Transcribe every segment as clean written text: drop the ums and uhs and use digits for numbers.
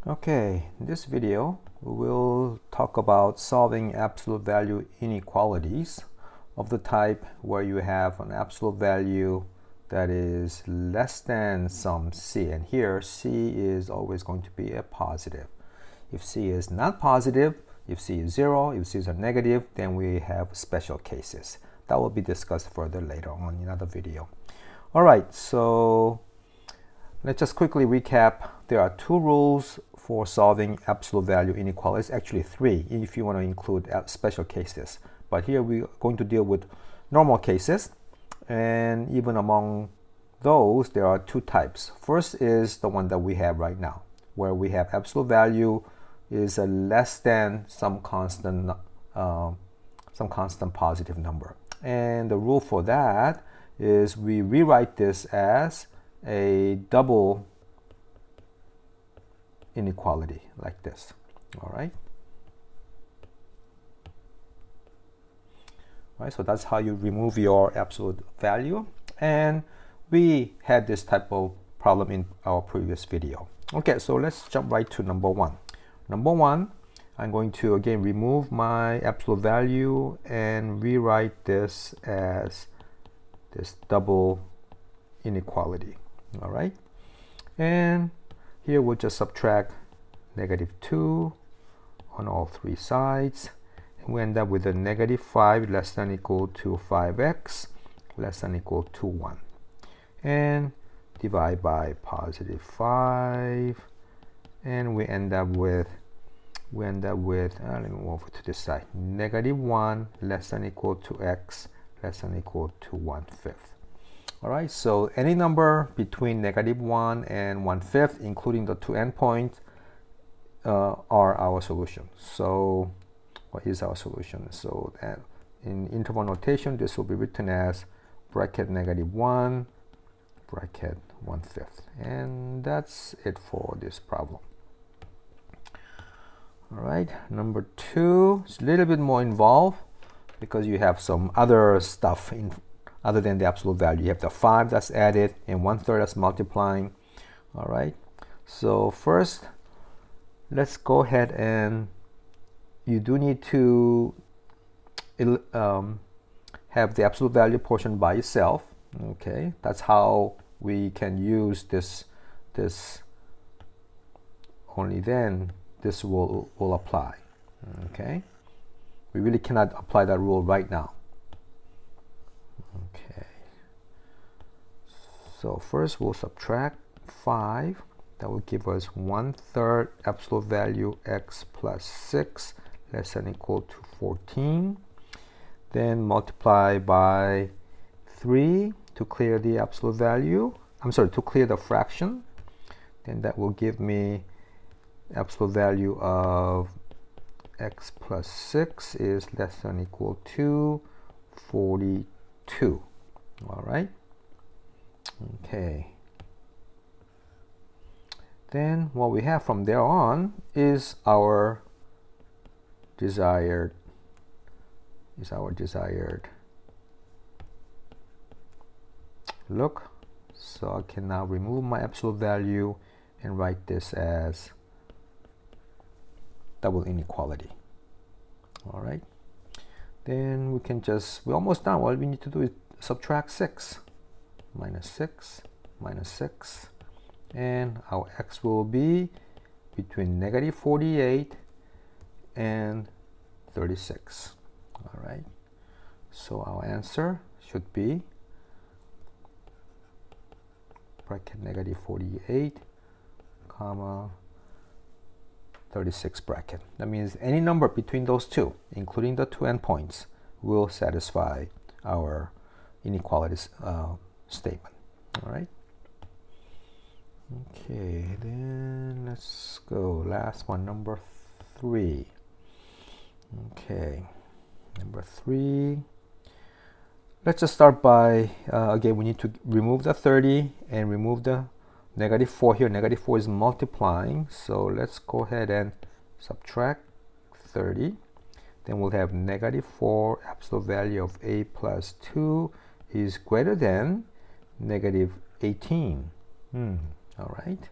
Okay, in this video we will talk about solving absolute value inequalities of the type where you have an absolute value that is less than some c, and here c is always going to be a positive. If c is not positive, if c is 0, if c is a negative, then we have special cases. That will be discussed further later on in another video. Alright, so let's just quickly recap. There are two rules for solving absolute value inequalities, actually three if you want to include special cases. But here we're going to deal with normal cases, and even among those there are two types. First is the one that we have right now, where we have absolute value is a less than some constant positive number. And the rule for that is we rewrite this as a double inequality like this. All right, so that's how you remove your absolute value, and we had this type of problem in our previous video. Okay, so let's jump right to number one. Number one, I'm going to again remove my absolute value and rewrite this as this double inequality. All right, and here we'll just subtract -2 on all three sides, and we end up with a -5 less than or equal to 5x less than or equal to 1, and divide by +5, and we end up with let me move over to this side, -1 less than or equal to x less than or equal to 1/5. All right, so any number between -1 and 1/5, including the two endpoints, are our solution. So what is our solution? So that in interval notation, this will be written as bracket -1 bracket 1/5, and that's it for this problem. All right, number two is a little bit more involved because you have some other stuff in other than the absolute value. You have the 5 that's added and 1/3 that's multiplying. All right, so first let's go ahead, and you do need to have the absolute value portion by itself. Okay, that's how we can use this only then this will apply. Okay, we really cannot apply that rule right now. Okay, so first we'll subtract 5. That will give us 1/3 absolute value x plus 6 less than or equal to 14. Then multiply by 3 to clear the absolute value. I'm sorry, to clear the fraction. Then that will give me absolute value of x plus 6 is less than or equal to 42. All right. Okay. Then what we have from there on is our desired look. So I can now remove my absolute value and write this as double inequality. All right, then we can we're almost done. All we need to do is subtract 6, -6 -6, and our x will be between -48 and 36. All right, so our answer should be bracket -48 comma 36 bracket. That means any number between those two, including the two endpoints, will satisfy our inequalities statement. All right. Okay, then let's go. Last one, number 3. Okay, number 3. Let's just start by again, we need to remove the 30 and remove the -4 here. -4 is multiplying, so let's go ahead and subtract 30. Then we'll have -4 absolute value of a plus 2 is greater than -18. All right,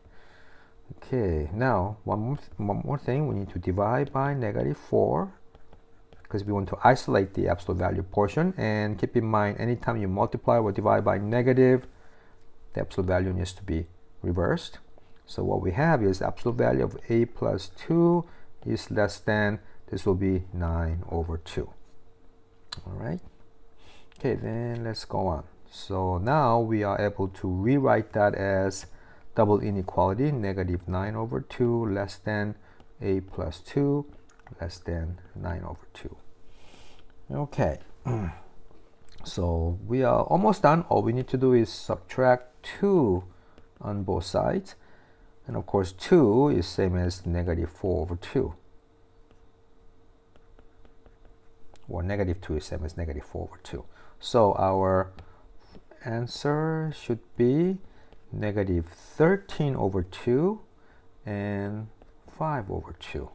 Okay, now one more thing, we need to divide by -4 because we want to isolate the absolute value portion. And keep in mind, anytime you multiply or divide by negative, the absolute value needs to be reversed. So what we have is absolute value of a plus 2 is less than, this will be 9/2. All right. Okay, then let's go on. So now we are able to rewrite that as double inequality, -9/2 less than a plus 2 less than 9/2. Okay, so we are almost done. All we need to do is subtract 2 on both sides. And of course, 2 is same as -4/2. Or -2 is same as -4/2. So our answer should be -13/2 and 5/2.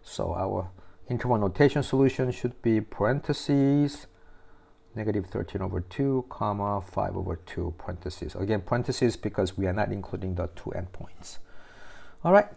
So our interval notation solution should be parentheses -13/2 comma 5/2 parentheses. Again, parentheses because we are not including the two endpoints. All right.